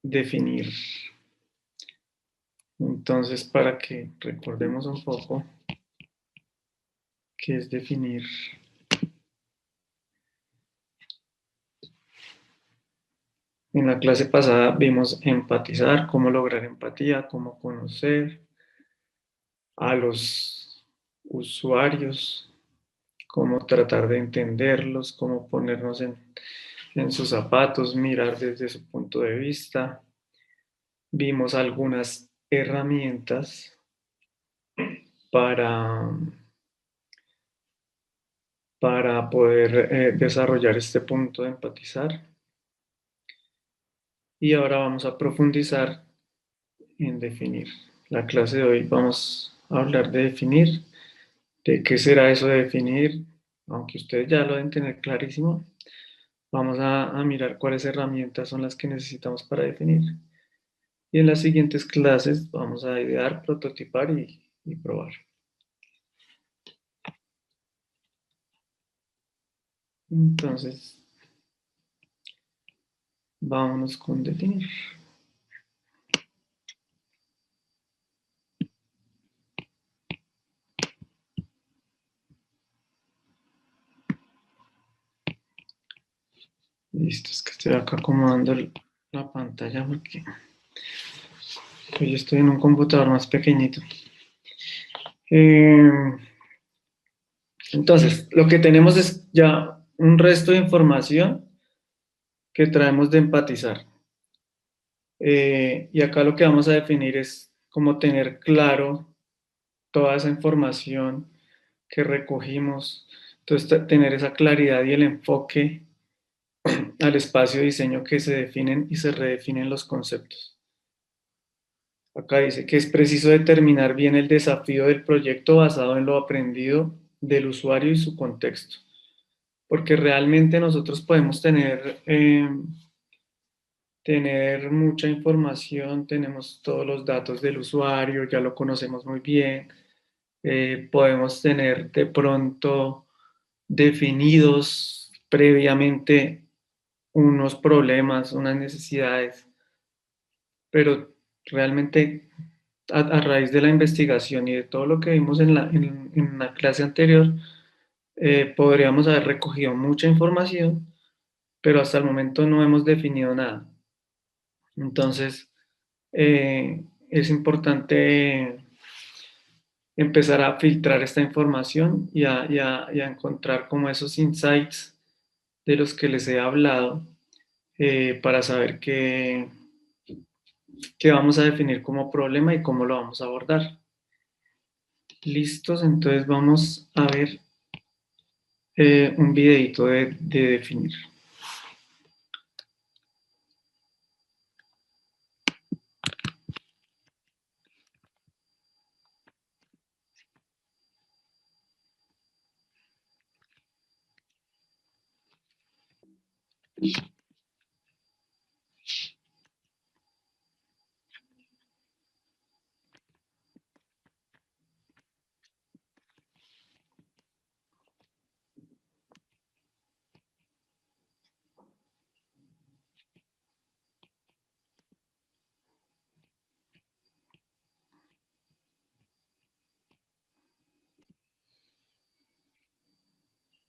definir. Entonces, para que recordemos un poco qué es definir. En la clase pasada vimos empatizar, cómo lograr empatía, cómo conocer a los usuarios, cómo tratar de entenderlos, cómo ponernos en sus zapatos, mirar desde su punto de vista. Vimos algunas herramientas para, para poder desarrollar este punto de empatizar. Y ahora vamos a profundizar en definir. La clase de hoy vamos a hablar de definir, de qué será eso de definir, aunque ustedes ya lo deben tener clarísimo. Vamos a mirar cuáles herramientas son las que necesitamos para definir. Y en las siguientes clases vamos a idear, prototipar y probar. Entonces, vámonos con definir. Listo, es que estoy acá acomodando la pantalla porque yo estoy en un computador más pequeñito. Entonces, lo que tenemos es ya un resto de información que traemos de empatizar. Y acá lo que vamos a definir es cómo tener claro toda esa información que recogimos. Entonces, tener esa claridad y el enfoque al espacio de diseño que se definen y se redefinen los conceptos. Acá dice que es preciso determinar bien el desafío del proyecto basado en lo aprendido del usuario y su contexto, porque realmente nosotros podemos tener mucha información, tenemos todos los datos del usuario, ya lo conocemos muy bien, podemos tener de pronto definidos previamente unos problemas, unas necesidades, pero realmente a raíz de la investigación y de todo lo que vimos en la clase anterior, podríamos haber recogido mucha información, pero hasta el momento no hemos definido nada. Entonces, es importante empezar a filtrar esta información y a encontrar como esos insights de los que les he hablado para saber qué vamos a definir como problema y cómo lo vamos a abordar. Listos, entonces vamos a ver un videito de definir.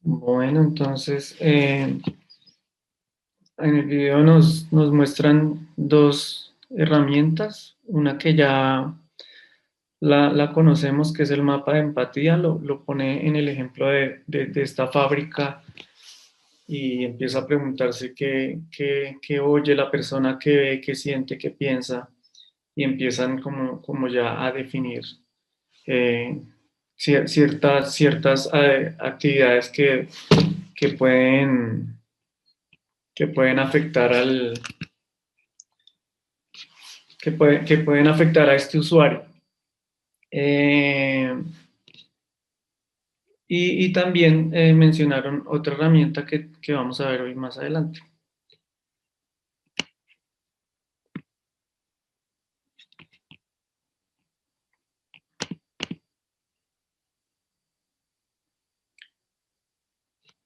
Bueno, entonces en el video nos muestran dos herramientas, una que ya la conocemos, que es el mapa de empatía, lo pone en el ejemplo de esta fábrica y empieza a preguntarse qué oye la persona, qué ve, qué siente, qué piensa, y empiezan como ya a definir eh, ciertas actividades que pueden, que pueden afectar que pueden afectar a este usuario. Eh, y también mencionaron otra herramienta que vamos a ver hoy más adelante.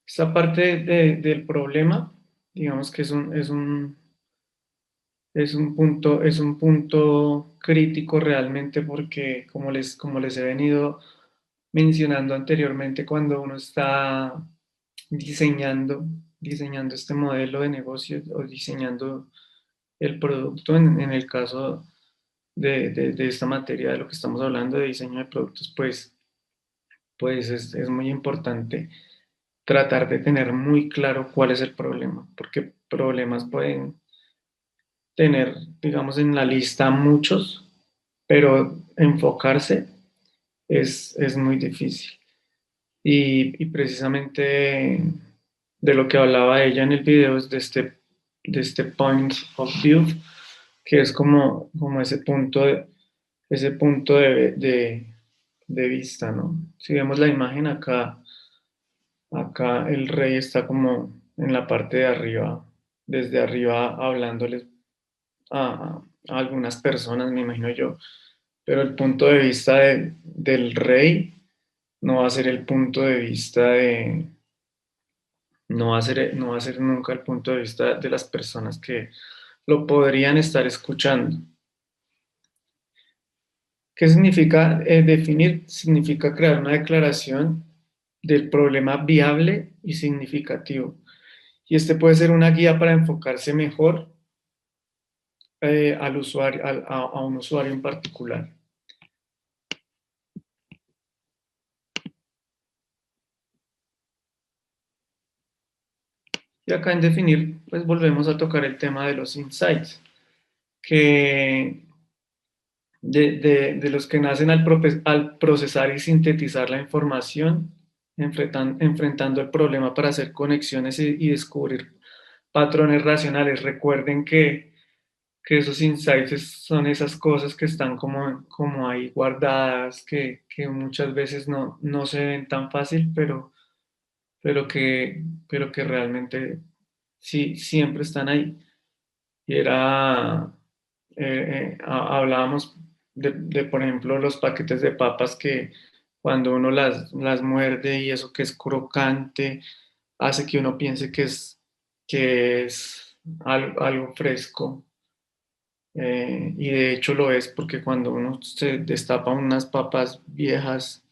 Esta parte del problema, digamos que es un es un punto crítico realmente porque como les he venido mencionando anteriormente, cuando uno está diseñando, diseñando este modelo de negocio o diseñando el producto, en el caso de esta materia de lo que estamos hablando de diseño de productos, pues es muy importante tratar de tener muy claro cuál es el problema, porque problemas pueden tener, digamos, en la lista muchos, pero enfocarse es muy difícil. Y precisamente de lo que hablaba ella en el video es de este point of view, que es como ese punto de vista, ¿no? Si vemos la imagen acá, acá el rey está como en la parte de arriba, desde arriba hablándoles a algunas personas, me imagino yo, pero el punto de vista del rey no va a ser el punto de vista no va a ser nunca el punto de vista de las personas que lo podrían estar escuchando. ¿Qué significa definir? Significa crear una declaración del problema viable y significativo. Y este puede ser una guía para enfocarse mejor al usuario, a un usuario en particular. Y acá en definir, pues volvemos a tocar el tema de los insights, que de los que nacen al procesar y sintetizar la información, enfrentando el problema para hacer conexiones y descubrir patrones racionales. Recuerden que esos insights son esas cosas que están como ahí guardadas, que muchas veces no se ven tan fácil, pero que realmente sí, siempre están ahí. Y era, hablábamos por ejemplo, los paquetes de papas que cuando uno las muerde y eso que es crocante, hace que uno piense que es algo fresco. Y de hecho lo es porque cuando uno se destapa unas papas viejas,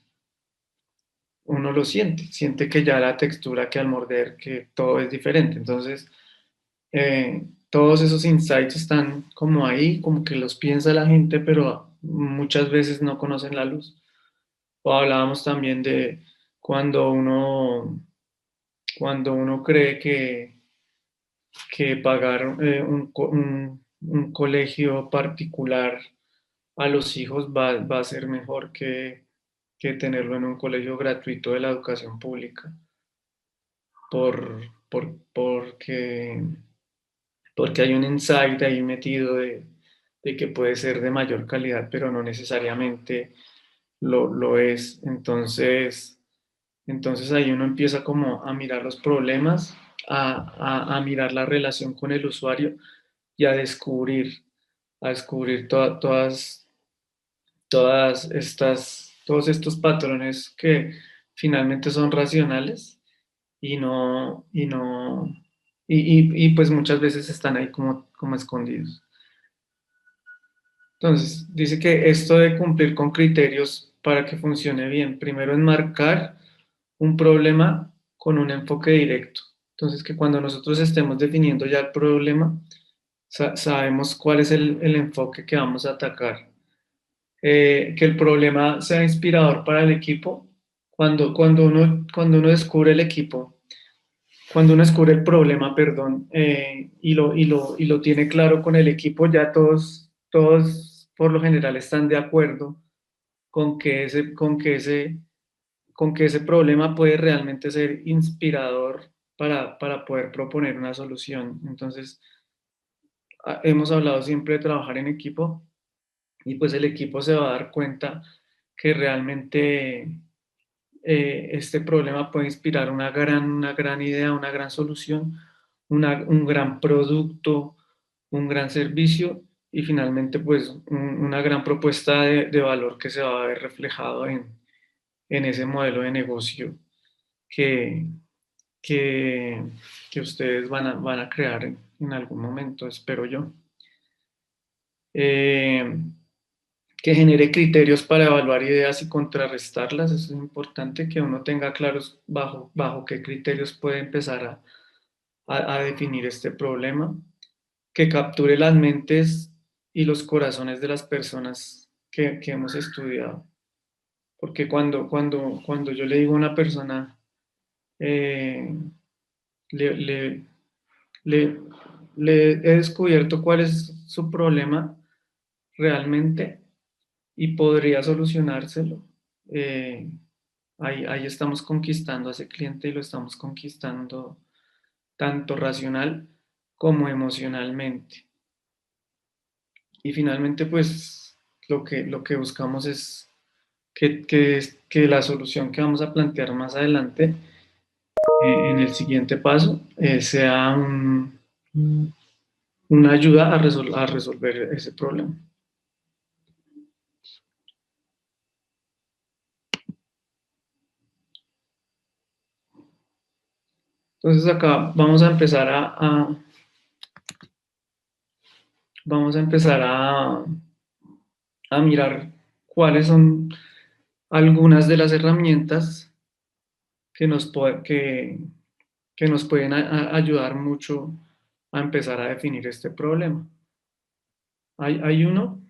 uno lo siente, siente que ya la textura que al morder, que todo es diferente. Entonces, todos esos insights están como ahí, como que los piensa la gente, pero muchas veces no conocen la luz. O hablábamos también de cuando uno, cuando uno cree que pagar un colegio particular a los hijos va a ser mejor que tenerlo en un colegio gratuito de la educación pública, porque porque hay un insight ahí metido de que puede ser de mayor calidad, pero no necesariamente lo es. Entonces ahí uno empieza como a mirar los problemas, a mirar la relación con el usuario y a descubrir todos estos patrones que finalmente son racionales y y pues muchas veces están ahí como escondidos. Entonces, dice que esto de cumplir con criterios para que funcione bien, primero enmarcar un problema con un enfoque directo. Entonces, que cuando nosotros estemos definiendo ya el problema, sabemos cuál es el enfoque que vamos a atacar. Que el problema sea inspirador para el equipo. Cuando uno descubre el equipo, cuando uno descubre el problema, perdón, y lo tiene claro con el equipo, ya todos por lo general están de acuerdo con que con que ese problema puede realmente ser inspirador para poder proponer una solución. Entonces, hemos hablado siempre de trabajar en equipo y pues el equipo se va a dar cuenta que realmente este problema puede inspirar una gran idea, una gran solución, un gran producto, un gran servicio y finalmente pues una gran propuesta de valor que se va a ver reflejado en ese modelo de negocio que, que, que ustedes van a crear en algún momento, espero yo. eh, que genere criterios para evaluar ideas y contrarrestarlas. Eso es importante, que uno tenga claros bajo qué criterios puede empezar a definir este problema, que capture las mentes y los corazones de las personas que hemos estudiado. Porque cuando yo le digo a una persona, eh, le, le- le- le he descubierto cuál es su problema realmente y podría solucionárselo, eh, ahí estamos conquistando a ese cliente y lo estamos conquistando tanto racional como emocionalmente. Y finalmente, pues lo que buscamos es que la solución que vamos a plantear más adelante, en el siguiente paso, sea una ayuda a resolver ese problema. Entonces acá vamos a empezar a mirar cuáles son algunas de las herramientas que que nos pueden ayudar mucho a empezar a definir este problema. Hay uno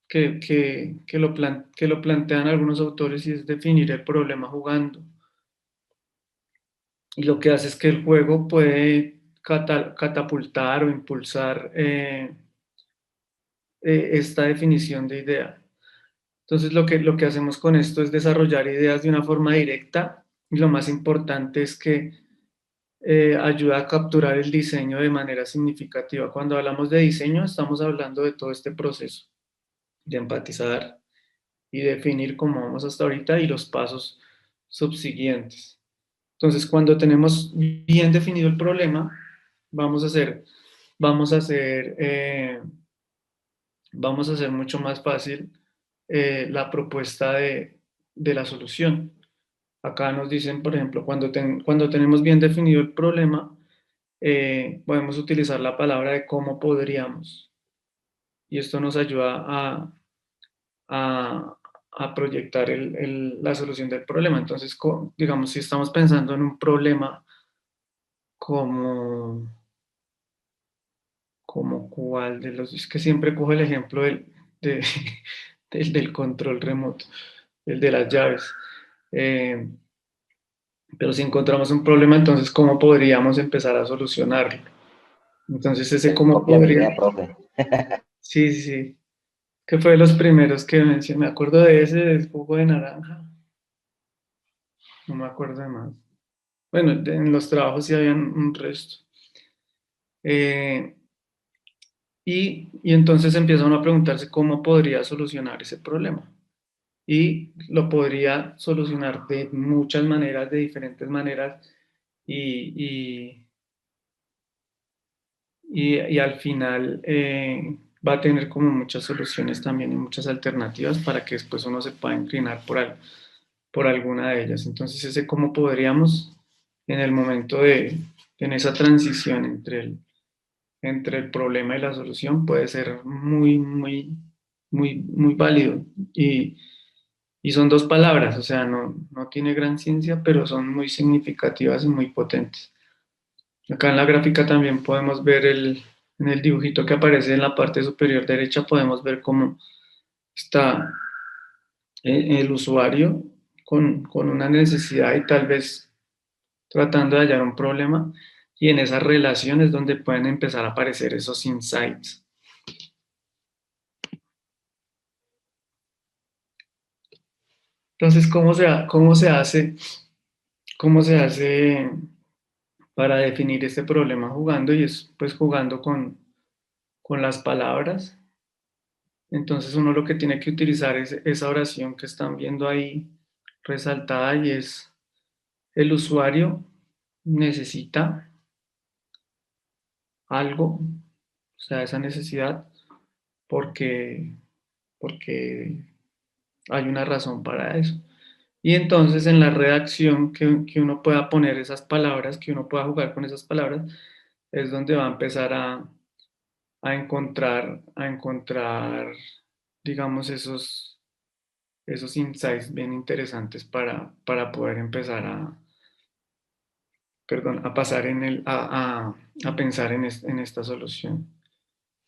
que lo plantean algunos autores, y es definir el problema jugando. Y lo que hace es que el juego puede catapultar o impulsar, esta definición de idea. Entonces, lo que hacemos con esto es desarrollar ideas de una forma directa, y lo más importante es que, ayuda a capturar el diseño de manera significativa. Cuando hablamos de diseño, estamos hablando de todo este proceso de empatizar y definir cómo vamos hasta ahorita y los pasos subsiguientes. Entonces, cuando tenemos bien definido el problema, vamos a hacer, vamos a hacer, vamos a hacer mucho más fácil, la propuesta de la solución. Acá nos dicen, por ejemplo, cuando tenemos bien definido el problema, podemos utilizar la palabra de cómo podríamos. Y esto nos ayuda a, a proyectar la solución del problema. Entonces, digamos, si estamos pensando en un problema como, como cuál de los, es que siempre cojo el ejemplo de- del control remoto, el de las llaves. Eh, pero si encontramos un problema, entonces, ¿cómo podríamos empezar a solucionarlo? Entonces, ese Se cómo copia mi podría, idea, profe. sí, sí, sí, que fue de los primeros que mencioné. Me acuerdo de ese del jugo de naranja, no me acuerdo de más. Bueno, en los trabajos sí habían un resto. Eh, y entonces empieza uno a preguntarse cómo podría solucionar ese problema. Y lo podría solucionar de muchas maneras, de diferentes maneras, y, y al final, va a tener como muchas soluciones también y muchas alternativas para que después uno se pueda inclinar por alguna de ellas. Entonces, ese cómo podríamos, en el momento en esa transición entre el problema y la solución, puede ser muy, muy, muy, muy válido. Y son dos palabras, o sea, no tiene gran ciencia, pero son muy significativas y muy potentes. Acá en la gráfica también podemos ver en el dibujito que aparece en la parte superior derecha, podemos ver cómo está, el usuario con una necesidad y tal vez tratando de hallar un problema, y en esas relaciones donde pueden empezar a aparecer esos insights. Entonces, ¿cómo se hace para definir este problema jugando? Y es pues jugando con las palabras. Entonces uno lo que tiene que utilizar es esa oración que están viendo ahí resaltada, y es: el usuario necesita algo, o sea, esa necesidad, porque, porque hay una razón para eso. Y entonces en la redacción que uno pueda poner esas palabras, que uno pueda jugar con esas palabras, es donde va a empezar a encontrar, digamos, esos insights bien interesantes para poder empezar a pasar a pensar en esta solución.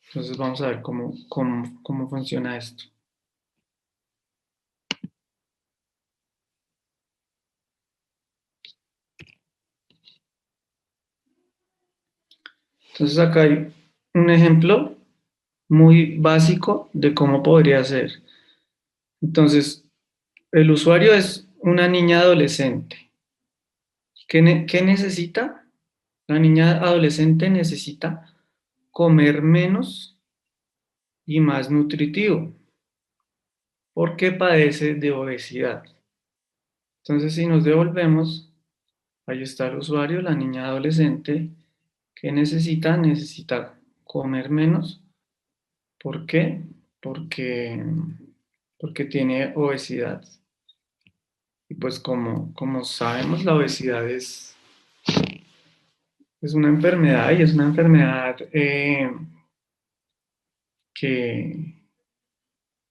Entonces vamos a ver cómo funciona esto. Entonces acá hay un ejemplo muy básico de cómo podría ser. Entonces, el usuario es una niña adolescente. ¿Qué necesita? La niña adolescente necesita comer menos y más nutritivo porque padece de obesidad. Entonces, si nos devolvemos, ahí está el usuario, la niña adolescente que necesita comer menos. ¿Por qué? Porque, porque tiene obesidad. Y pues como sabemos, la obesidad es una enfermedad y es una enfermedad que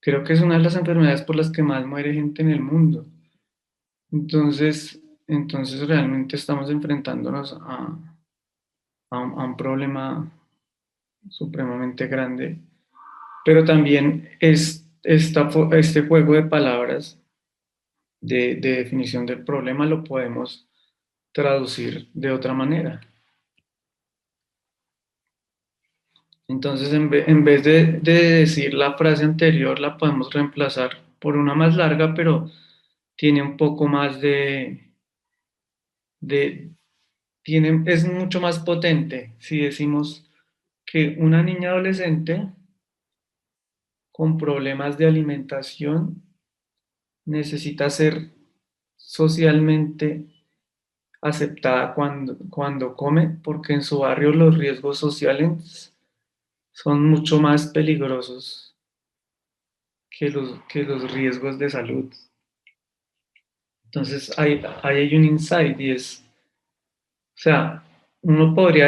creo que es una de las enfermedades por las que más muere gente en el mundo. Entonces realmente estamos enfrentándonos a un problema supremamente grande, pero también este juego de palabras de definición del problema lo podemos traducir de otra manera. Entonces, en vez de decir la frase anterior, la podemos reemplazar por una más larga, pero tiene un poco más de es mucho más potente si decimos que una niña adolescente con problemas de alimentación necesita ser socialmente aceptada cuando come, porque en su barrio los riesgos sociales son mucho más peligrosos que los riesgos de salud. Entonces, ahí hay un insight y o sea, uno podría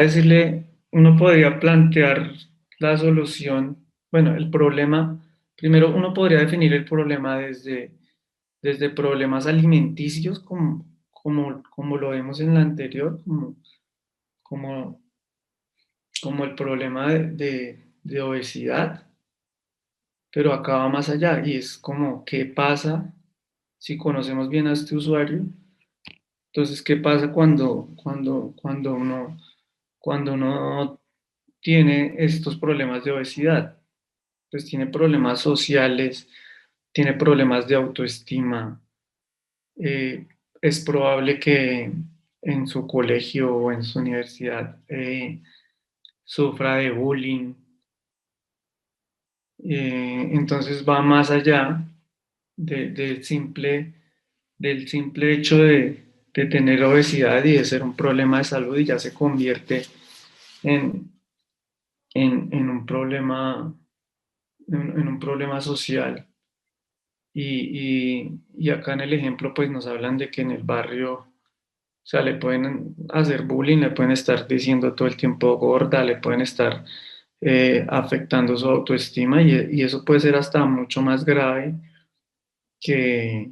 plantear la solución, bueno, el problema, primero uno podría definir el problema desde problemas alimenticios, como lo vemos en la anterior, como, como el problema de obesidad, pero acá va más allá y es como, ¿qué pasa si conocemos bien a este usuario? Entonces, ¿qué pasa cuando uno tiene estos problemas de obesidad? Pues tiene problemas sociales, tiene problemas de autoestima. eh, es probable que en su colegio o en su universidad sufra de bullying. Entonces va más allá de- del simple, del simple hecho de tener obesidad y de ser un problema de salud y ya se convierte en, en un problema social. Y acá en el ejemplo, pues nos hablan de que en el barrio, o sea, le pueden hacer bullying, le pueden estar diciendo todo el tiempo gorda, le pueden estar afectando su autoestima y eso puede ser hasta mucho más grave que,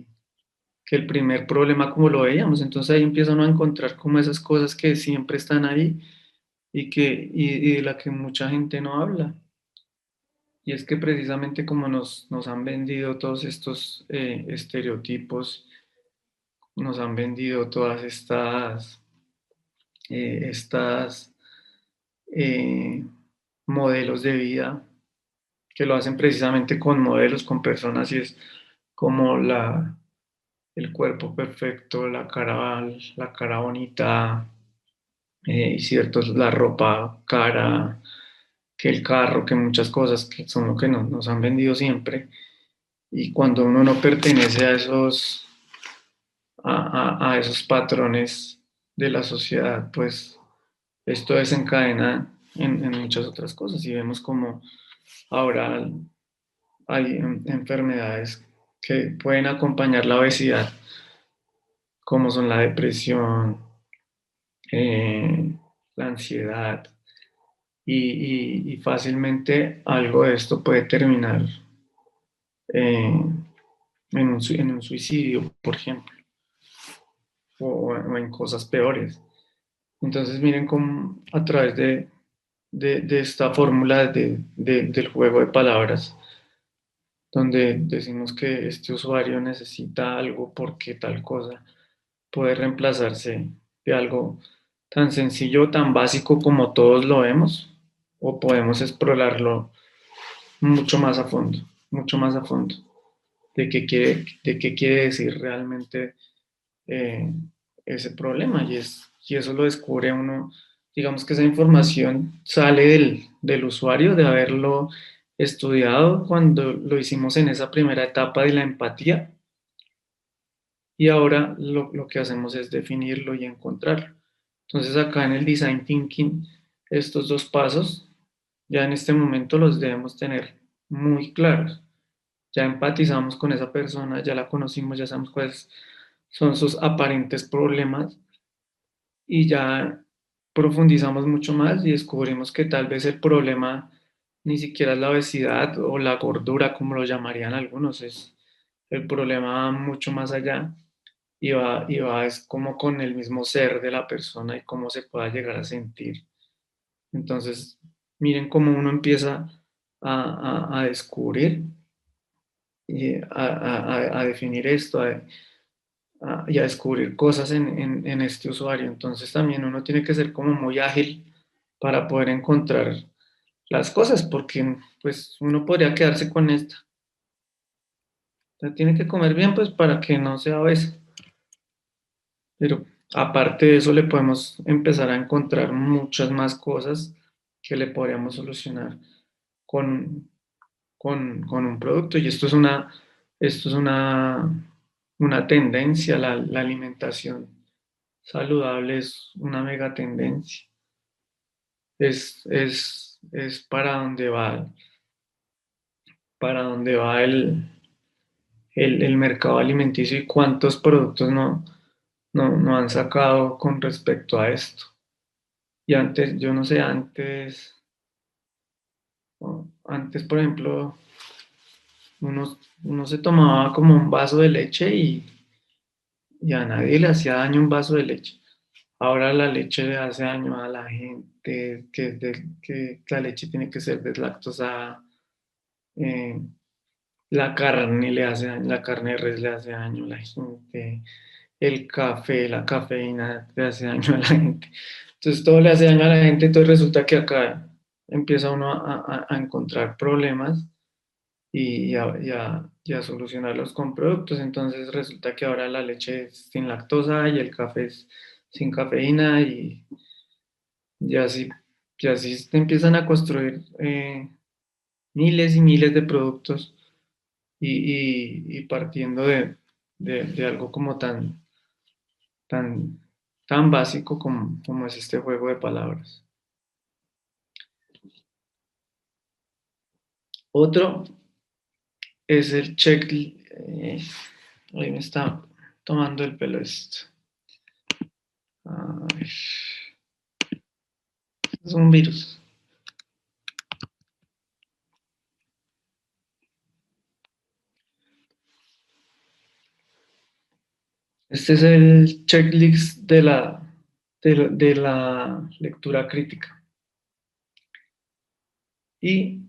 que el primer problema como lo veíamos. Entonces ahí empieza uno a encontrar como esas cosas que siempre están ahí y de la que mucha gente no habla. Y es que precisamente como nos han vendido todos estos estereotipos, nos han vendido todas estas eh, modelos de vida que lo hacen precisamente con modelos, con personas, y es como el cuerpo perfecto, la cara bonita, y ciertos, la ropa cara, que el carro, que muchas cosas que son lo que nos han vendido siempre. Y cuando uno no pertenece a esos patrones de la sociedad, pues esto desencadena en muchas otras cosas. Y vemos como ahora hay enfermedades que pueden acompañar la obesidad, como son la depresión, la ansiedad, y fácilmente algo de esto puede terminar en un suicidio, por ejemplo, o en cosas peores. Entonces miren cómo a través de esta fórmula del juego de palabras, donde decimos que este usuario necesita algo porque tal cosa puede reemplazarse de algo tan sencillo, tan básico como todos lo vemos, o podemos explorarlo mucho más a fondo, de qué quiere decir realmente eh, ese problema. Y eso lo descubre uno, digamos que esa información sale del usuario, de haberlo estudiado cuando lo hicimos en esa primera etapa de la empatía, y ahora lo que hacemos es definirlo y encontrarlo. Entonces acá en el Design Thinking, estos dos pasos ya en este momento los debemos tener muy claros. Ya empatizamos con esa persona, ya la conocimos, ya sabemos cuáles son sus aparentes problemas, y ya profundizamos mucho más y descubrimos que tal vez el problema ni siquiera es la obesidad o la gordura, como lo llamarían algunos, es el problema va mucho más allá, y va es como con el mismo ser de la persona y cómo se pueda llegar a sentir. Entonces, miren cómo uno empieza a descubrir y a definir esto, y a descubrir cosas en este usuario. Entonces también uno tiene que ser como muy ágil para poder encontrar las cosas, porque pues uno podría quedarse con esta. Entonces, tiene que comer bien pues para que no sea obeso. Pero aparte de eso le podemos empezar a encontrar muchas más cosas que le podríamos solucionar con, con un producto. Y esto es una tendencia, la alimentación saludable es una mega tendencia. Es para donde va el mercado alimenticio, y cuántos productos no han sacado con respecto a esto. Y antes, yo no sé, antes, por ejemplo, uno se tomaba como un vaso de leche y a nadie le hacía daño un vaso de leche. Ahora la leche le hace daño a la gente, que la leche tiene que ser deslactosada, eh, la carne le hace daño, la carne de res le hace daño a la gente, el café, la cafeína le hace daño a la gente. Entonces todo le hace daño a la gente, entonces resulta que acá empieza uno a encontrar problemas y a solucionarlos con productos. Entonces resulta que ahora la leche es sin lactosa y el café es sin cafeína, y así, y así se empiezan a construir miles y miles de productos, y partiendo de algo como tan, tan básico como es este juego de palabras. Otro es el ahí me está tomando el pelo esto. A ver, es un virus. Este es el checklist de la lectura crítica, y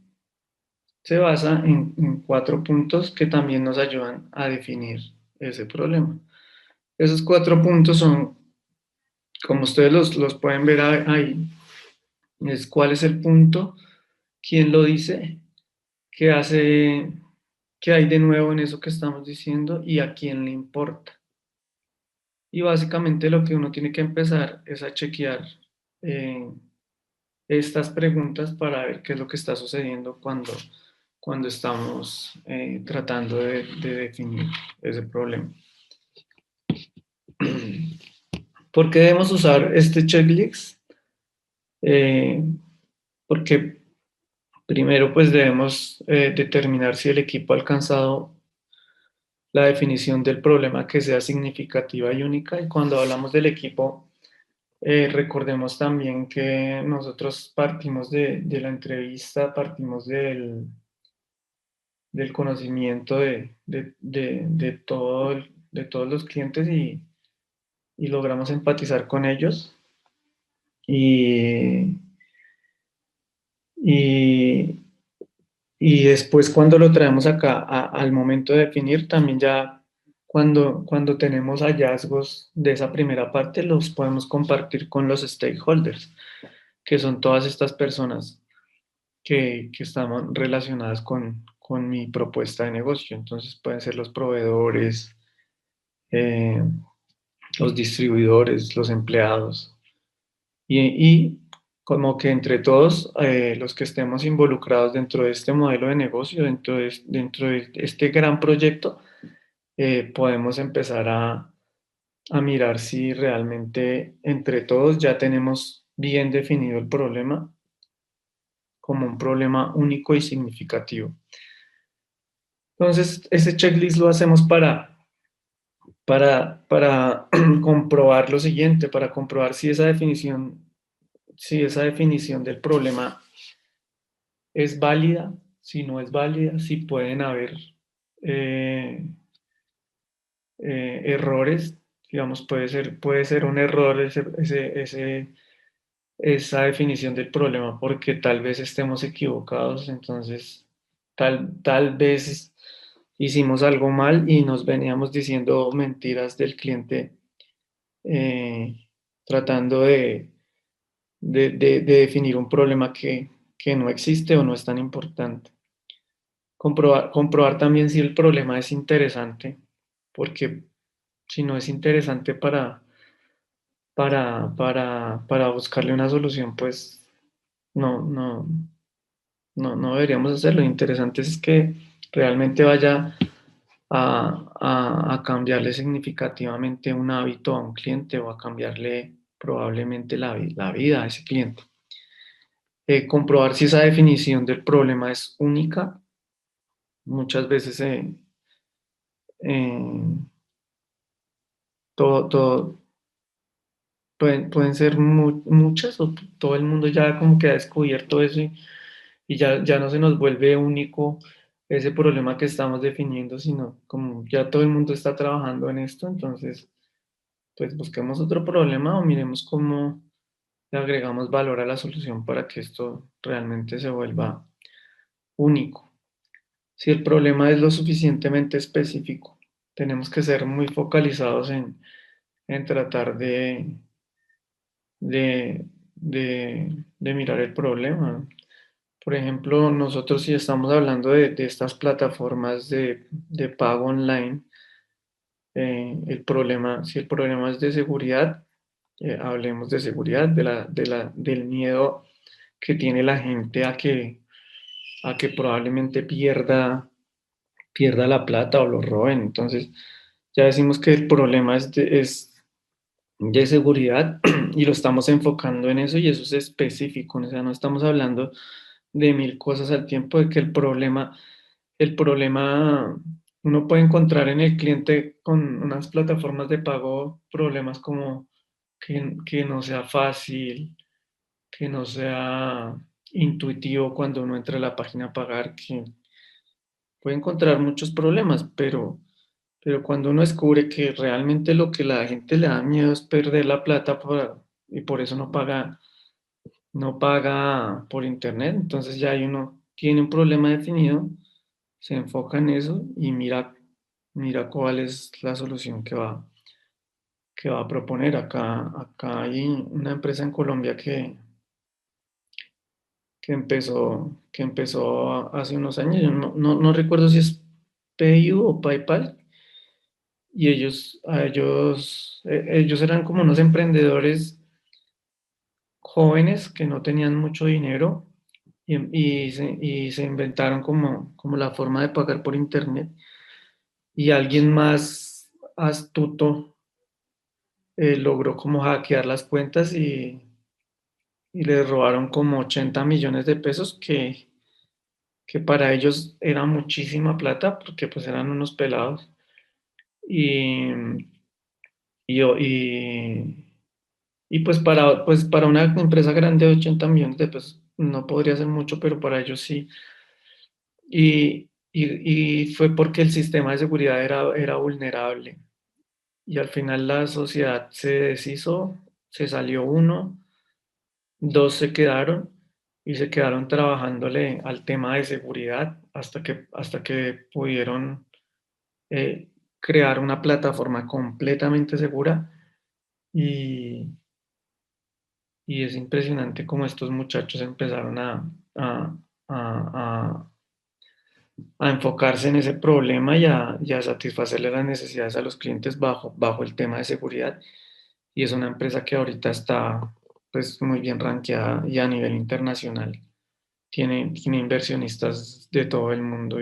se basa en cuatro puntos que también nos ayudan a definir ese problema. Esos cuatro puntos son, como ustedes los pueden ver ahí, es cuál es el punto, quién lo dice, qué hace, qué hay de nuevo en eso que estamos diciendo y a quién le importa. Y básicamente lo que uno tiene que empezar es a chequear eh, estas preguntas para ver qué es lo que está sucediendo cuando estamos tratando de definir ese problema. ¿Por qué debemos usar este checklist? Eh, Porque primero pues debemos determinar si el equipo ha alcanzado la definición del problema que sea significativa y única. Y cuando hablamos del equipo, Recordemos también que nosotros partimos de la entrevista, partimos del conocimiento de de todos los clientes y logramos empatizar con ellos. Y, y, y después cuando lo traemos acá al momento de definir, también ya cuando tenemos hallazgos de esa primera parte, los podemos compartir con los stakeholders, que son todas estas personas que están relacionadas con mi propuesta de negocio. Entonces pueden ser los proveedores, eh, los distribuidores, los empleados. Y como que entre todos los que estemos involucrados dentro de este modelo de negocio, dentro de este gran proyecto, podemos empezar a mirar si realmente entre todos ya tenemos bien definido el problema como un problema único y significativo. Entonces, ese checklist lo hacemos para comprobar lo siguiente, para comprobar si esa definición del problema es válida, si no es válida, si pueden haber eh, errores, digamos, puede ser un error esa definición del problema porque tal vez estemos equivocados, entonces tal vez hicimos algo mal y nos veníamos diciendo mentiras del cliente, eh, tratando de definir un problema que no existe o no es tan importante. Comprobar también si el problema es interesante, porque si no es interesante para buscarle una solución, pues no, no, no deberíamos hacerlo. Lo interesante es que realmente vaya a cambiarle significativamente un hábito a un cliente o a cambiarle probablemente la vida a ese cliente. Comprobar si esa definición del problema es única. Muchas veces eh, todo, pueden ser muchas o todo el mundo ya como que ha descubierto eso y ya no se nos vuelve único ese problema que estamos definiendo, sino como ya todo el mundo está trabajando en esto, entonces pues busquemos otro problema o miremos cómo le agregamos valor a la solución para que esto realmente se vuelva único. Si el problema es lo suficientemente específico, tenemos que ser muy focalizados en tratar de mirar el problema. Por ejemplo, nosotros si estamos hablando de estas plataformas de pago online, si el problema es de seguridad, hablemos de seguridad, del miedo que tiene la gente a que probablemente pierda la plata o lo roben. Entonces, ya decimos que el problema es de seguridad y lo estamos enfocando en eso y eso es específico, o sea, no estamos hablando de mil cosas al tiempo, de que el problema, uno puede encontrar en el cliente con unas plataformas de pago problemas como que no sea fácil, que no sea intuitivo cuando uno entra a la página a pagar, que puede encontrar muchos problemas, pero cuando uno descubre que realmente lo que la gente le da miedo es perder la plata y por eso no paga por internet, entonces ya ahí uno tiene un problema definido, se enfoca en eso y mira cuál es la solución que va a proponer. Acá hay una empresa en Colombia que empezó hace unos años, yo no recuerdo si es PayU o PayPal, y ellos eran como unos emprendedores jóvenes que no tenían mucho dinero y se inventaron como la forma de pagar por internet y alguien más astuto logró como hackear las cuentas y les robaron como 80 millones de pesos que para ellos era muchísima plata porque pues eran unos pelados y, y, y Y pues para una empresa grande de 80 millones de pesos no podría ser mucho, pero para ellos sí. Y fue porque el sistema de seguridad era vulnerable. Y al final la sociedad se deshizo, se salió uno, dos se quedaron y se quedaron trabajándole al tema de seguridad hasta que pudieron crear una plataforma completamente segura y, y es impresionante cómo estos muchachos empezaron a- a- a enfocarse en ese problema y a satisfacerle las necesidades a los clientes bajo el tema de seguridad. Y es una empresa que ahorita está pues muy bien rankeada y a nivel internacional. Tiene inversionistas de todo el mundo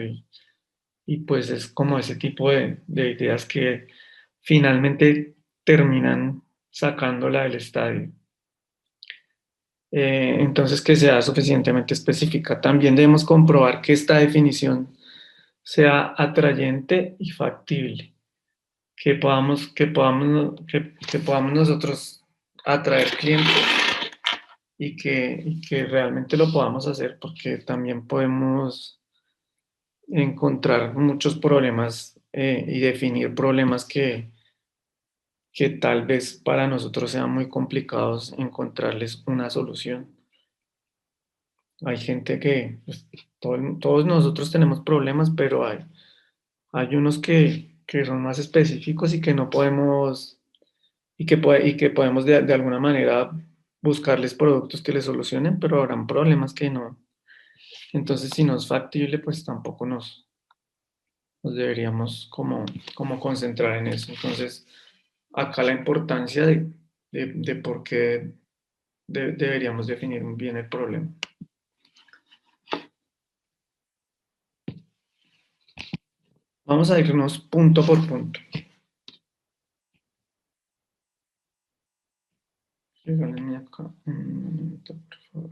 y pues es como ese tipo de ideas que finalmente terminan sacándola del estadio. Entonces, que sea suficientemente específica. También debemos comprobar que esta definición sea atrayente y factible, que podamos nosotros atraer clientes y que realmente lo podamos hacer, porque también podemos encontrar muchos problemas y definir problemas que tal vez para nosotros sean muy complicados encontrarles una solución. Hay gente que, pues, todos nosotros tenemos problemas, pero hay unos que son más específicos y que no podemos, y que podemos de alguna manera buscarles productos que les solucionen, pero habrán problemas que no. Entonces, si no es factible, pues tampoco nos deberíamos como concentrar en eso. Entonces, acá la importancia de por qué deberíamos definir bien el problema. Vamos a irnos punto por punto. Regálenme acá un momento, por favor.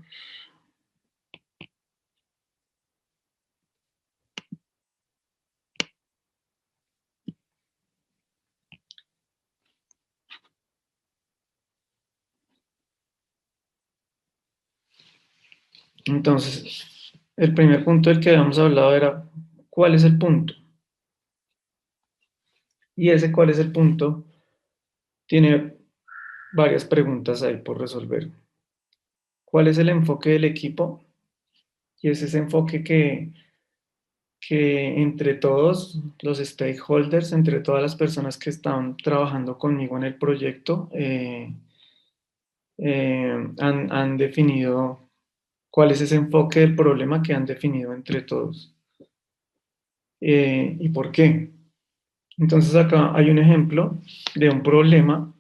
Entonces, el primer punto del que habíamos hablado era ¿cuál es el punto? Y ese cuál es el punto tiene varias preguntas ahí por resolver. ¿Cuál es el enfoque del equipo? Y es ese enfoque que entre todos los stakeholders, entre todas las personas que están trabajando conmigo en el proyecto, han definido cuál es ese enfoque del problema que han definido entre todos y por qué. Entonces acá hay un ejemplo de un problema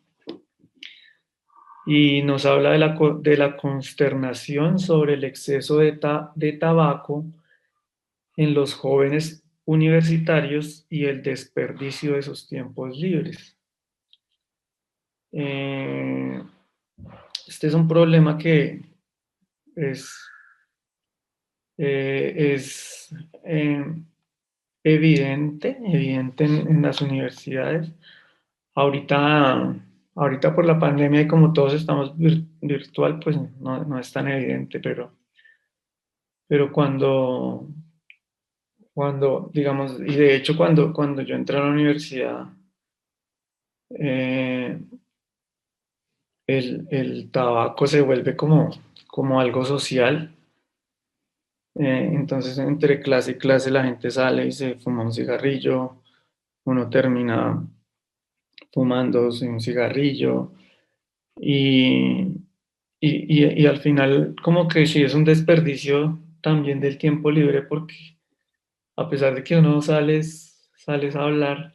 y nos habla de la consternación sobre el exceso de tabaco en los jóvenes universitarios y el desperdicio de sus tiempos libres. Eh, este es un problema que es, es evidente en las universidades. Ahorita, ahorita por la pandemia y como todos estamos virtual, pues no es tan evidente, pero digamos, y de hecho cuando yo entré a la universidad, eh, el tabaco se vuelve como algo social. Entonces, entre clase y clase la gente sale y se fuma un cigarrillo, uno termina fumándose un cigarrillo y, y al final como que sí es un desperdicio también del tiempo libre porque a pesar de que uno sales a hablar,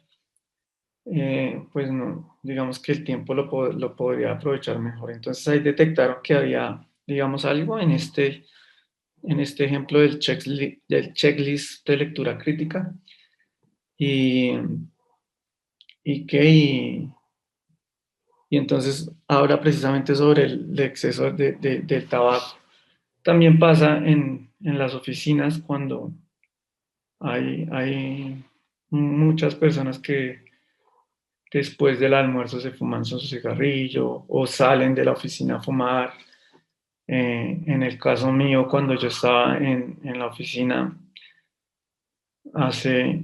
pues no, digamos que el tiempo lo podría aprovechar mejor. Entonces ahí detectaron que había, digamos, algo en este ejemplo del checklist de lectura crítica y, y que y entonces habla precisamente sobre el exceso del tabaco. También pasa en las oficinas cuando hay muchas personas después del almuerzo se fuman su cigarrillo o salen de la oficina a fumar. En el caso mío, cuando yo estaba en la oficina hace,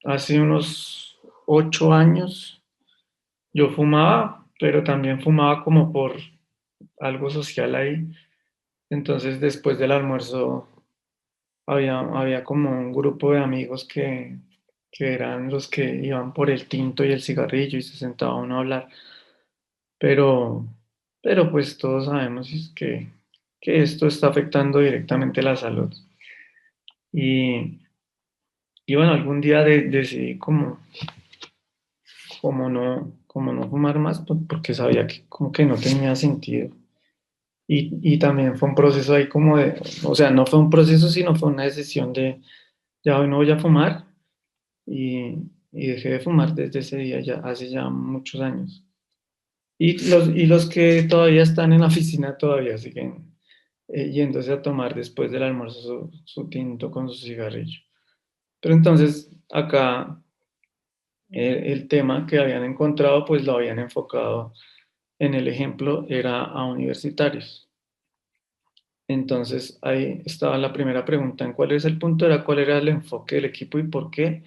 hace unos 8 años, yo fumaba, pero también fumaba como por algo social ahí. Entonces, después del almuerzo, había como un grupo de amigos que eran los que iban por el tinto y el cigarrillo y se sentaba uno a hablar. Pero, pero pues todos sabemos que esto está afectando directamente la salud. Y, y bueno, algún día decidí como no fumar más porque sabía que como que no tenía sentido. Y también fue un proceso ahí como de, o sea, no fue un proceso, sino fue una decisión de, ya hoy no voy a fumar y, y dejé de fumar desde ese día, ya hace ya muchos años. Y los que todavía están en la oficina todavía siguen yéndose a tomar después del almuerzo su tinto con su cigarrillo. Pero entonces acá el tema que habían encontrado, pues lo habían enfocado en el ejemplo, era a universitarios. Entonces ahí estaba la primera pregunta, ¿en cuál es el punto? Era cuál era el enfoque del equipo y por qué.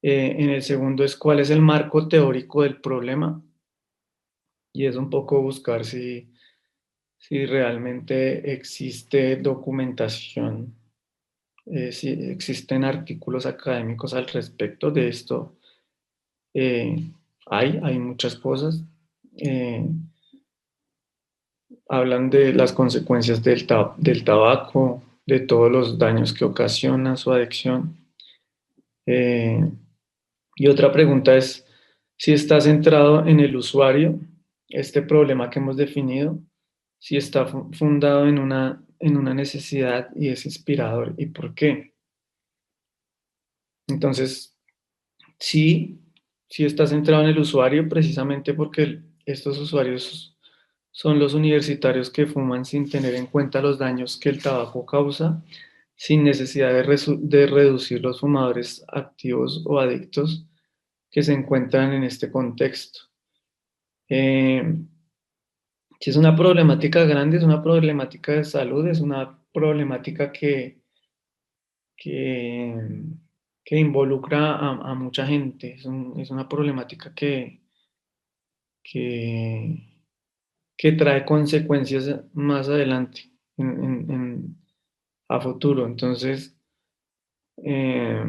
En el segundo es cuál es el marco teórico del problema y es un poco buscar si realmente existe documentación, si existen artículos académicos al respecto de esto. Eh, hay muchas cosas. Eh, Hablan de las consecuencias del tabaco, de todos los daños que ocasiona su adicción. Eh, y otra pregunta es si está centrado en el usuario, este problema que hemos definido, si está fundado en una necesidad y es inspirador y por qué. Entonces, sí, sí está centrado en el usuario precisamente porque estos usuarios son los universitarios que fuman sin tener en cuenta los daños que el tabaco causa, sin necesidad de reducir los fumadores activos o adictos que se encuentran en este contexto. Eh, si es una problemática grande, es una problemática de salud, es una problemática que, que involucra a mucha gente, es una problemática que, que trae consecuencias más adelante, a futuro. Entonces, eh,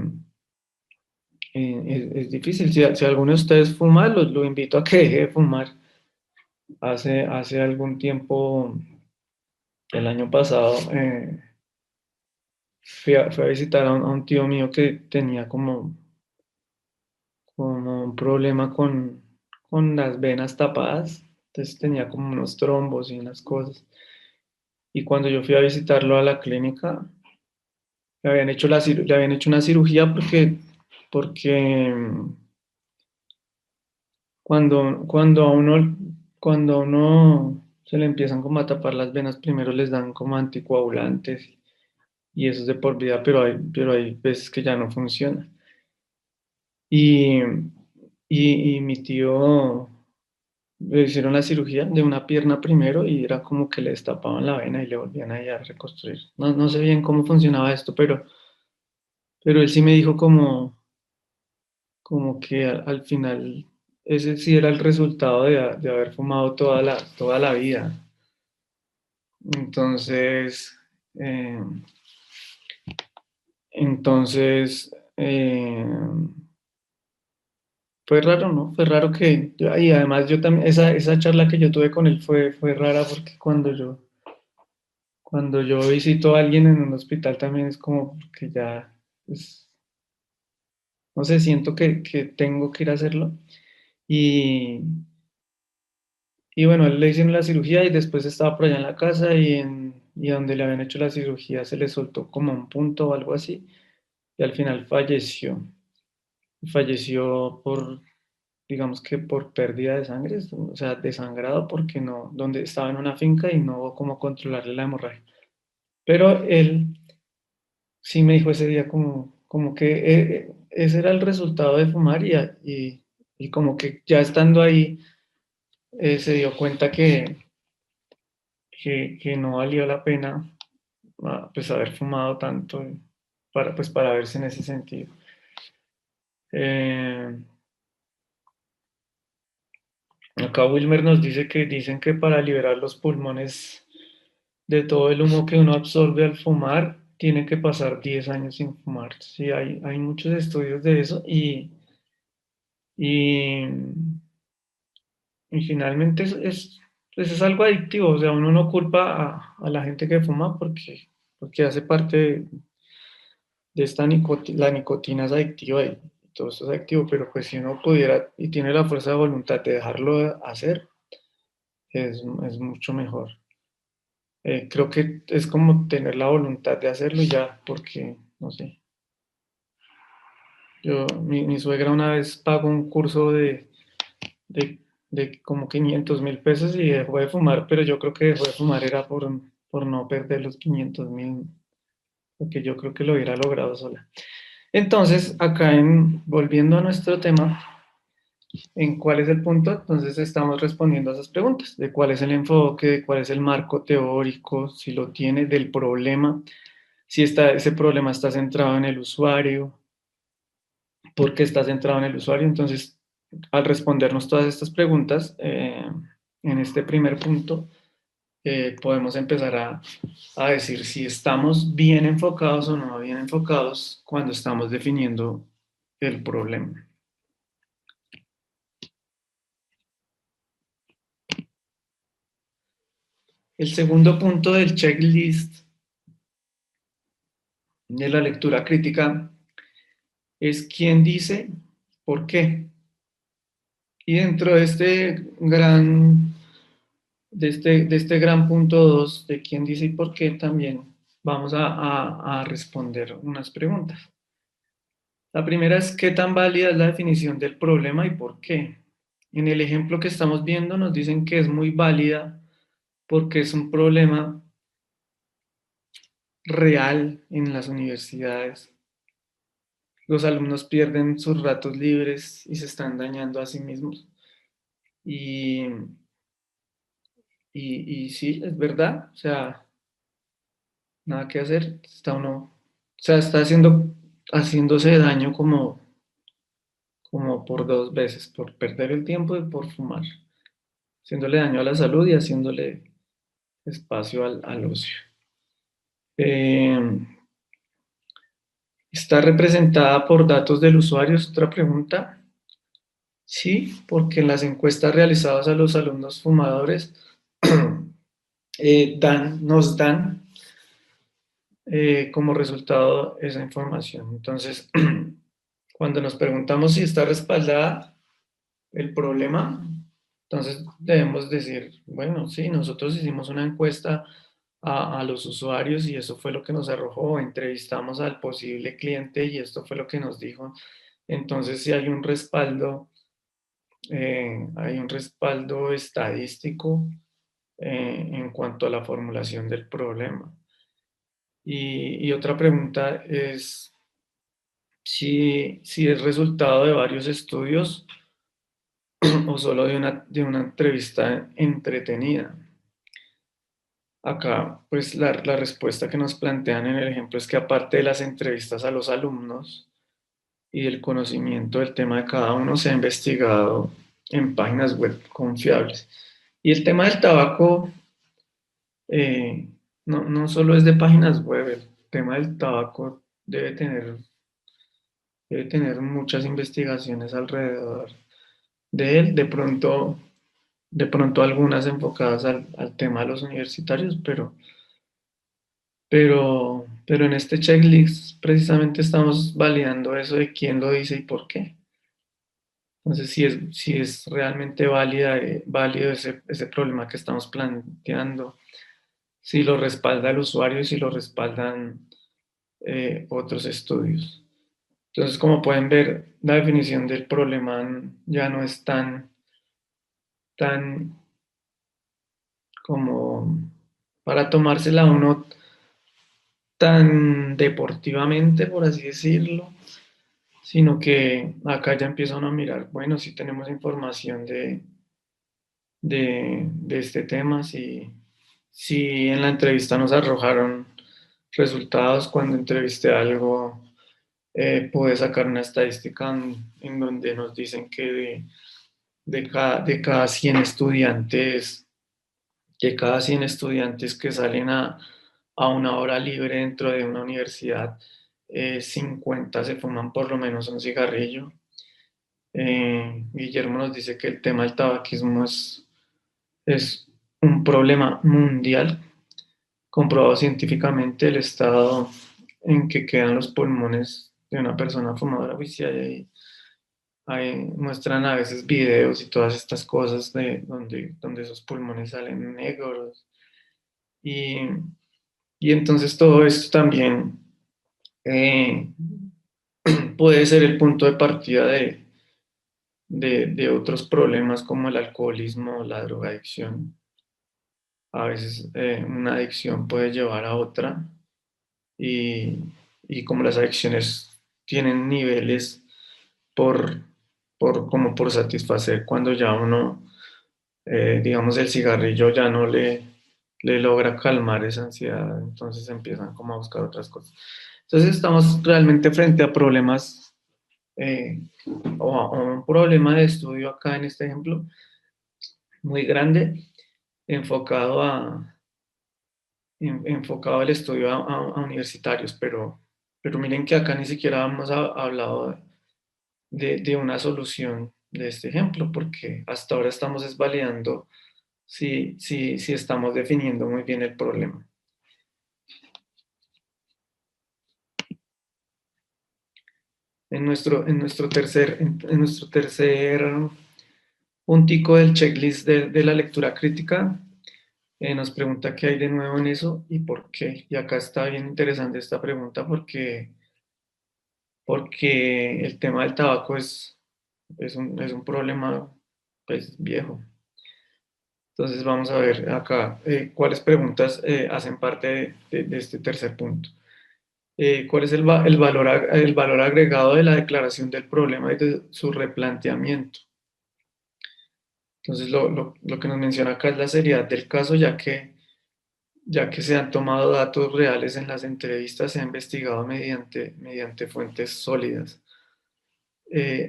es difícil. Si alguno de ustedes fuma, lo invito a que deje de fumar. Hace algún tiempo, el año pasado, fui a visitar a un tío mío que tenía como un problema con las venas tapadas. Entonces tenía como unos trombos y unas cosas. Y cuando yo fui a visitarlo a la clínica, le habían hecho una cirugía porque cuando a uno se le empiezan como a tapar las venas, primero les dan como anticoagulantes y eso es de por vida, pero hay veces que ya no funciona. Y, y mi tío le hicieron la cirugía de una pierna primero y era como que le destapaban la vena y le volvían a ir a reconstruir. No sé bien cómo funcionaba esto, pero él sí me dijo como que al final ese sí era el resultado de haber fumado toda la vida. Entonces, eh, entonces, fue raro, ¿no? Fue raro y además yo también, esa charla que yo tuve con él fue rara porque cuando yo visito a alguien en un hospital también es como que ya, pues, no sé, siento que tengo que ir a hacerlo. Y, y bueno, él le hicieron la cirugía y después estaba por allá en la casa y donde le habían hecho la cirugía se le soltó como un punto o algo así y al final falleció. Falleció digamos que por pérdida de sangre, o sea, desangrado porque no, donde estaba en una finca y no hubo cómo controlarle la hemorragia. Pero él sí me dijo ese día como que ese era el resultado de fumar Y como que ya estando ahí, se dio cuenta que no valía la pena pues haber fumado tanto para verse en ese sentido. Eh, Acá Wilmer nos dice que dicen que para liberar los pulmones de todo el humo que uno absorbe al fumar, tiene que pasar 10 años sin fumar. Sí, hay muchos estudios de eso y, y finalmente pues es algo adictivo. O sea, uno no culpa a la gente que fuma porque hace parte de esta nicotina. La nicotina es adictiva y todo esto es adictivo, pero pues si uno pudiera y tiene la fuerza de voluntad de dejarlo hacer, es mucho mejor. Creo que es como tener la voluntad de hacerlo y ya, porque, no sé, mi suegra una vez pagó un curso de, de como 500.000 pesos y dejó de fumar, pero yo creo que dejó de fumar era por no perder los 500.000, porque yo creo que lo hubiera logrado sola. Entonces, acá volviendo a nuestro tema, ¿en cuál es el punto? Entonces estamos respondiendo a esas preguntas, de cuál es el enfoque, de cuál es el marco teórico, si lo tiene, del problema, si ese problema está centrado en el usuario, por qué está centrado en el usuario. Entonces, al respondernos todas estas preguntas, en este primer punto, podemos empezar a decir si estamos bien enfocados o no bien enfocados cuando estamos definiendo el problema. El segundo punto del checklist de la lectura crítica es quién dice por qué. Y dentro de este gran punto 2 de quién dice y por qué, también vamos a responder unas preguntas. La primera es qué tan válida es la definición del problema y por qué. En el ejemplo que estamos viendo nos dicen que es muy válida porque es un problema real en las universidades. Los alumnos pierden sus ratos libres y se están dañando a sí mismos. Y, y sí, es verdad, o sea, nada que hacer, está uno, o sea, está haciéndose daño como por dos veces, por perder el tiempo y por fumar, haciéndole daño a la salud y haciéndole espacio al ocio. Eh, ¿Está representada por datos del usuario? Es otra pregunta. Sí, porque en las encuestas realizadas a los alumnos fumadores nos dan como resultado esa información. Entonces, cuando nos preguntamos si está respaldada el problema, entonces debemos decir, bueno, sí, nosotros hicimos una encuesta a los usuarios y eso fue lo que nos arrojó, entrevistamos al posible cliente y esto fue lo que nos dijo. Entonces, si hay un respaldo estadístico en cuanto a la formulación del problema. Y otra pregunta es si es resultado de varios estudios o solo de una entrevista entretenida. Acá, pues la respuesta que nos plantean en el ejemplo es que aparte de las entrevistas a los alumnos y el conocimiento del tema de cada uno, se ha investigado en páginas web confiables. Y el tema del tabaco eh, no solo es de páginas web, el tema del tabaco debe tener muchas investigaciones alrededor de él, de pronto algunas enfocadas al tema de los universitarios, pero en este checklist precisamente estamos validando eso de quién lo dice y por qué. Entonces, si es realmente válido ese problema que estamos planteando, si lo respalda el usuario y si lo respaldan otros estudios. Entonces, como pueden ver, la definición del problema ya no es tan como para tomársela uno tan deportivamente, por así decirlo, sino que acá ya empieza uno a mirar, bueno, si tenemos información de este tema, si en la entrevista nos arrojaron resultados, cuando entrevisté algo, pude sacar una estadística en donde nos dicen que de cada 100 estudiantes, que cada 100 estudiantes que salen a una hora libre dentro de una universidad, 50 se fuman por lo menos un cigarrillo. Guillermo nos dice que el tema del tabaquismo es un problema mundial, comprobado científicamente el estado en que quedan los pulmones de una persona fumadora viciada. Y ahí muestran a veces videos y todas estas cosas donde esos pulmones salen negros. Y, y entonces todo esto también eh, puede ser el punto de partida de otros problemas como el alcoholismo o la drogadicción. A veces una adicción puede llevar a otra y, y como las adicciones tienen niveles por, como por satisfacer cuando ya uno, digamos, el cigarrillo ya no le logra calmar esa ansiedad, entonces empiezan como a buscar otras cosas. Entonces estamos realmente frente a problemas o un problema de estudio acá en este ejemplo muy grande, enfocado enfocado al estudio a universitarios, pero miren que acá ni siquiera hemos hablado de una solución de este ejemplo, porque hasta ahora estamos desvalidando si estamos definiendo muy bien el problema. En nuestro tercer puntico del checklist de la lectura crítica, nos pregunta qué hay de nuevo en eso y por qué. Y acá está bien interesante esta pregunta porque el tema del tabaco es un problema pues, viejo. Entonces vamos a ver acá cuáles preguntas hacen parte de este tercer punto. ¿Cuál es el valor agregado de la declaración del problema y de su replanteamiento? Entonces lo que nos menciona acá es la seriedad del caso, ya que se han tomado datos reales en las entrevistas, se ha investigado mediante fuentes sólidas.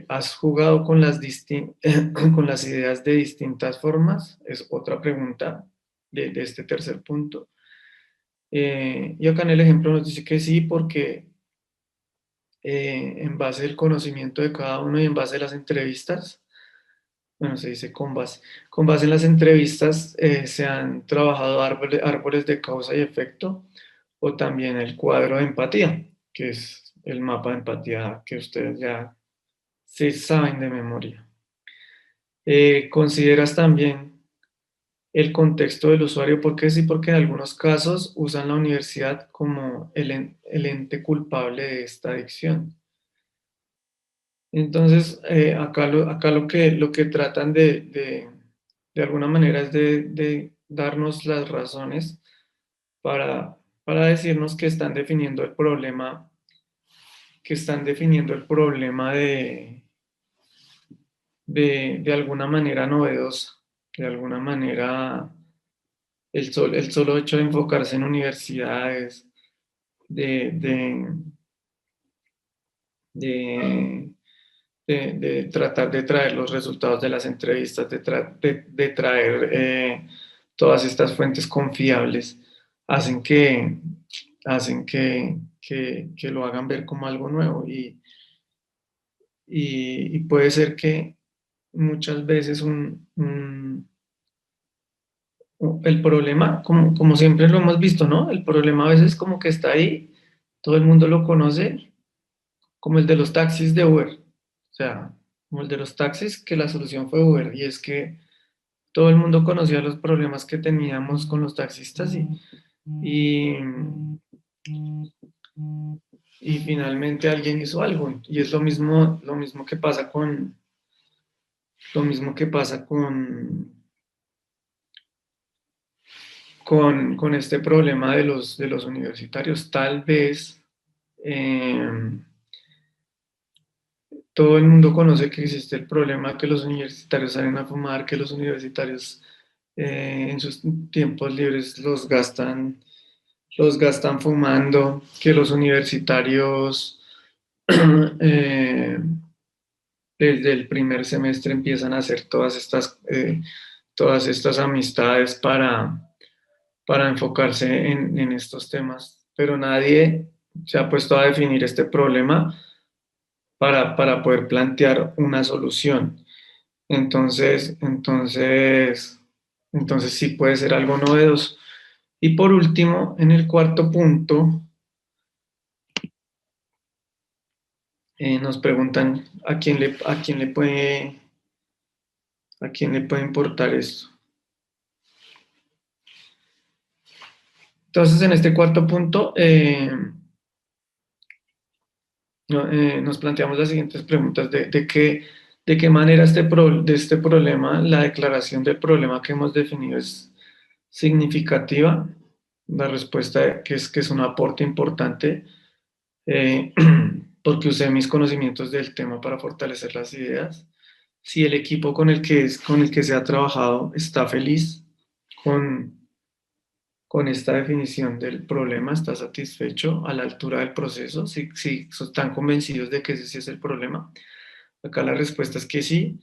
¿Has jugado con las ideas de distintas formas? Es otra pregunta de este tercer punto. Y acá en el ejemplo nos dice que sí, porque en base al conocimiento de cada uno y en base a las entrevistas, bueno, se dice con base en las entrevistas se han trabajado árboles de causa y efecto o también el cuadro de empatía, que es el mapa de empatía que ustedes ya se saben de memoria. ¿Consideras también el contexto del usuario? ¿Por qué sí? Porque en algunos casos usan la universidad como el ente culpable de esta adicción. Entonces, acá lo que tratan de alguna manera es de darnos las razones para decirnos que están definiendo el problema de alguna manera novedosa, de alguna manera el solo hecho de enfocarse en universidades, de, de, de, de tratar de traer los resultados de las entrevistas, de traer todas estas fuentes confiables, hacen que lo hagan ver como algo nuevo y puede ser que muchas veces el problema, como siempre lo hemos visto, ¿no? El problema a veces como que está ahí, todo el mundo lo conoce, como el de los taxis de Uber. O sea, como el de los taxis, que la solución fue Uber. Y es que todo el mundo conocía los problemas que teníamos con los taxistas y, y finalmente alguien hizo algo. Y es lo mismo que pasa con este problema de los universitarios. Tal vez todo el mundo conoce que existe el problema que los universitarios salen a fumar, que los universitarios en sus tiempos libres los gastan fumando, que los universitarios eh, desde el primer semestre empiezan a hacer todas estas amistades para enfocarse en estos temas, pero nadie se ha puesto a definir este problema para poder plantear una solución. Entonces, entonces, entonces sí puede ser algo novedoso. Y por último, en el cuarto punto, nos preguntan a quién le puede importar esto. Entonces, en este cuarto punto, nos planteamos las siguientes preguntas de qué manera de este problema, la declaración del problema que hemos definido es significativa. La respuesta que es un aporte importante eh, porque usé mis conocimientos del tema para fortalecer las ideas. Si el equipo con el que se ha trabajado está feliz con, con esta definición del problema, está satisfecho a la altura del proceso, si están convencidos de que ese sí es el problema. Acá la respuesta es que sí,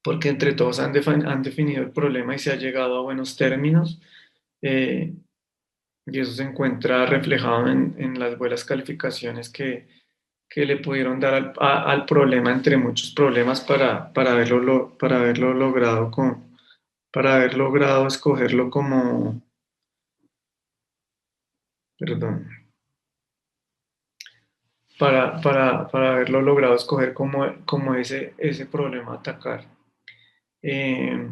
porque entre todos han definido el problema y se ha llegado a buenos términos. eh, y eso se encuentra reflejado en las buenas calificaciones que le pudieron dar al problema, entre muchos problemas, para haberlo logrado para haber logrado escogerlo como, perdón, para haberlo logrado escoger como ese problema a atacar. Eh,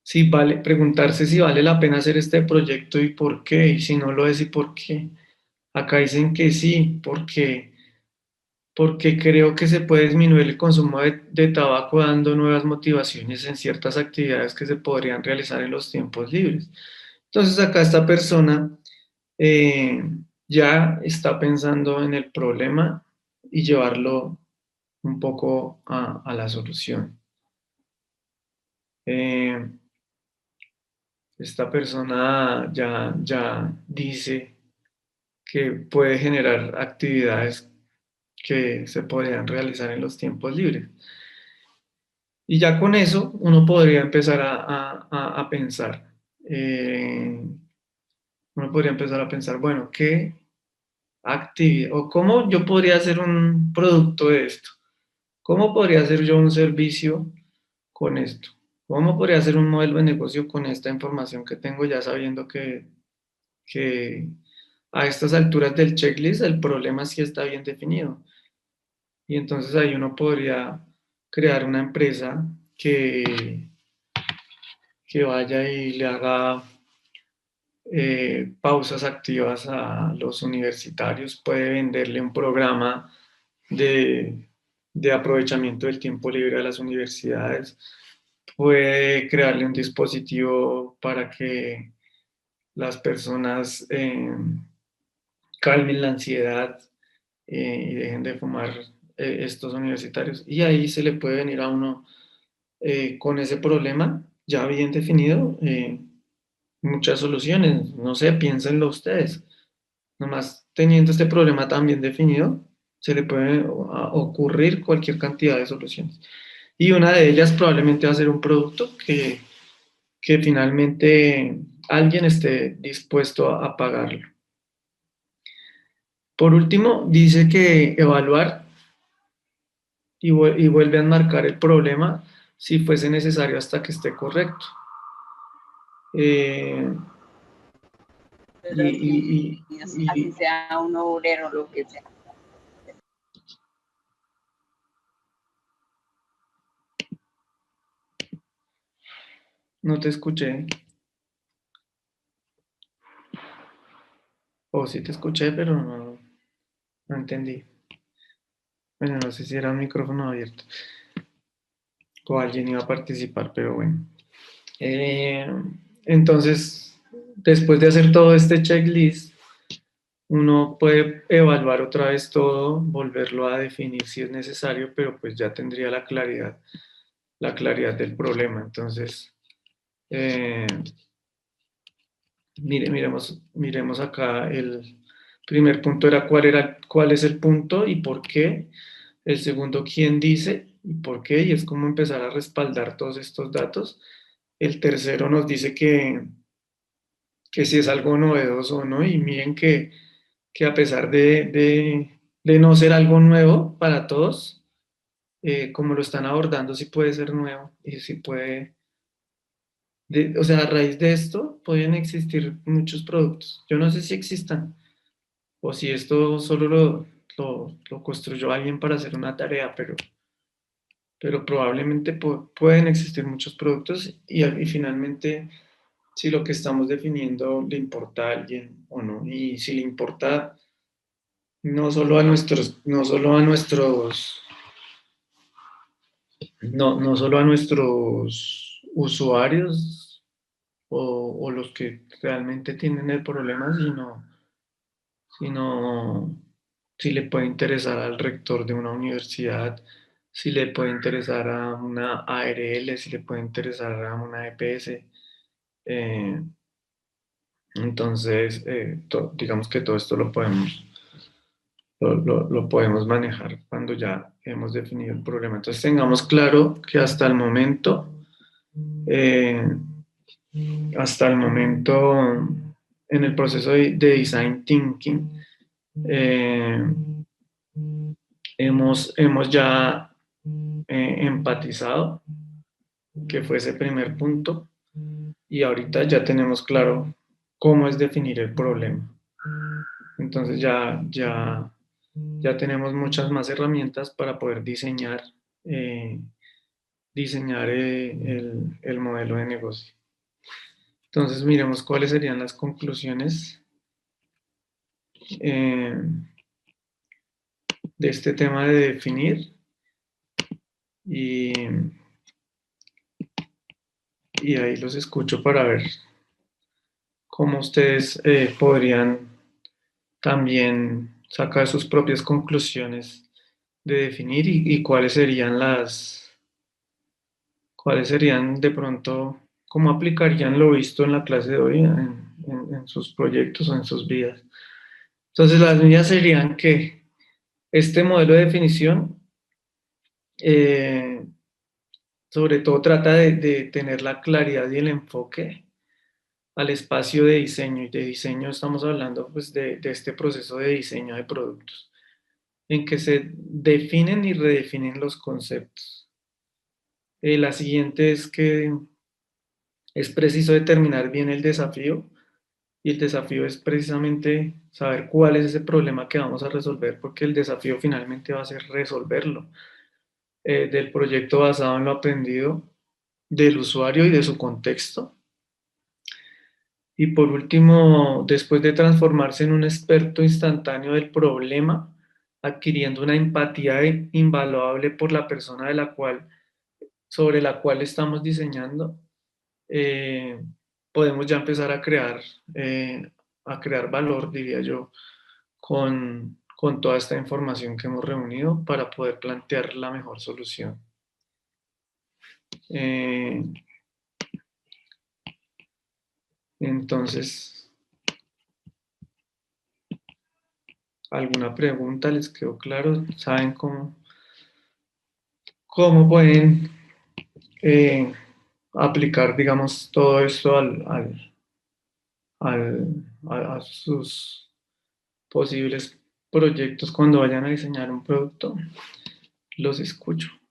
si vale, preguntarse si vale la pena hacer este proyecto y por qué, y si no lo es y por qué. Acá dicen que sí, porque creo que se puede disminuir el consumo de tabaco dando nuevas motivaciones en ciertas actividades que se podrían realizar en los tiempos libres. Entonces acá esta persona eh, ya está pensando en el problema y llevarlo un poco a la solución. Eh, Esta persona ya dice que puede generar actividades que se podrían realizar en los tiempos libres. Y ya con eso uno podría empezar a pensar. eh, Uno podría empezar a pensar, bueno, ¿qué actividad o cómo yo podría hacer un producto de esto? ¿Cómo podría hacer yo un servicio con esto? ¿Cómo podría hacer un modelo de negocio con esta información que tengo ya sabiendo que a estas alturas del checklist el problema sí está bien definido? Y entonces ahí uno podría crear una empresa que vaya y le haga pausas activas a los universitarios, puede venderle un programa de, de aprovechamiento del tiempo libre a las universidades, puede crearle un dispositivo para que las personas calmen la ansiedad y dejen de fumar estos universitarios. Y ahí se le puede venir a uno con ese problema ya bien definido, muchas soluciones. No sé, piénsenlo ustedes. Nomás teniendo este problema tan bien definido, se le puede ocurrir cualquier cantidad de soluciones. Y una de ellas probablemente va a ser un producto que finalmente alguien esté dispuesto a pagarlo. Por último, dice que evaluar y vuelve a enmarcar el problema si fuese necesario hasta que esté correcto. Eh, y, Pero sí, y- y- así y sea un obrero, lo que sea. no te escuché, o sí te escuché, pero no entendí. Bueno, no sé si era un micrófono abierto o alguien iba a participar, pero bueno. Eh, entonces, después de hacer todo este checklist, Uno puede evaluar otra vez todo, volverlo a definir si es necesario, pero pues ya tendría la claridad del problema. Entonces, eh, miremos acá. El primer punto era cuál es el punto y por qué. El segundo, quién dice y por qué, y es cómo empezar a respaldar todos estos datos. El tercero nos dice que si es algo novedoso o no, y miren que a pesar de no ser algo nuevo para todos, como lo están abordando, sí puede ser nuevo y sí puede, o sea, a raíz de esto pueden existir muchos productos. Yo no sé si existan o si esto solo lo construyó alguien para hacer una tarea, pero probablemente pueden existir muchos productos y finalmente si lo que estamos definiendo le importa a alguien o no, y si le importa no solo a nuestros usuarios o los que realmente tienen el problema, sino si le puede interesar al rector de una universidad, si le puede interesar a una ARL, si le puede interesar a una EPS. Eh, entonces, digamos que todo esto lo podemos manejar cuando ya hemos definido el problema. Entonces, tengamos claro que eh, hasta el momento, en el proceso de design thinking, eh, hemos ya empatizado, que fue ese primer punto, y ahorita ya tenemos claro cómo es definir el problema. Entonces ya tenemos muchas más herramientas para poder eh, diseñar el modelo de negocio. Entonces miremos cuáles serían las conclusiones eh, de este tema de definir y, y ahí los escucho para ver cómo ustedes podrían también sacar sus propias conclusiones de definir y cuáles serían de pronto, cómo aplicarían lo visto en la clase de hoy en sus proyectos o en sus vidas. Entonces, las mías serían que este modelo de definición, eh, sobre todo, trata de tener la claridad y el enfoque al espacio de diseño. Y de diseño estamos hablando pues, de este proceso de diseño de productos, en que se definen y redefinen los conceptos. La siguiente es que es preciso determinar bien el desafío y el desafío es precisamente saber cuál es ese problema que vamos a resolver porque el desafío finalmente va a ser resolverlo. Del proyecto basado en lo aprendido del usuario y de su contexto. Y por último, después de transformarse en un experto instantáneo del problema, adquiriendo una empatía invaluable por la persona sobre la cual estamos diseñando, eh, podemos ya empezar a crear valor, diría yo, con toda esta información que hemos reunido para poder plantear la mejor solución. Eh, entonces, ¿alguna pregunta? ¿Les quedó claro? ¿Saben cómo pueden eh, aplicar, digamos, todo esto a sus posibles proyectos cuando vayan a diseñar un producto? Los escucho.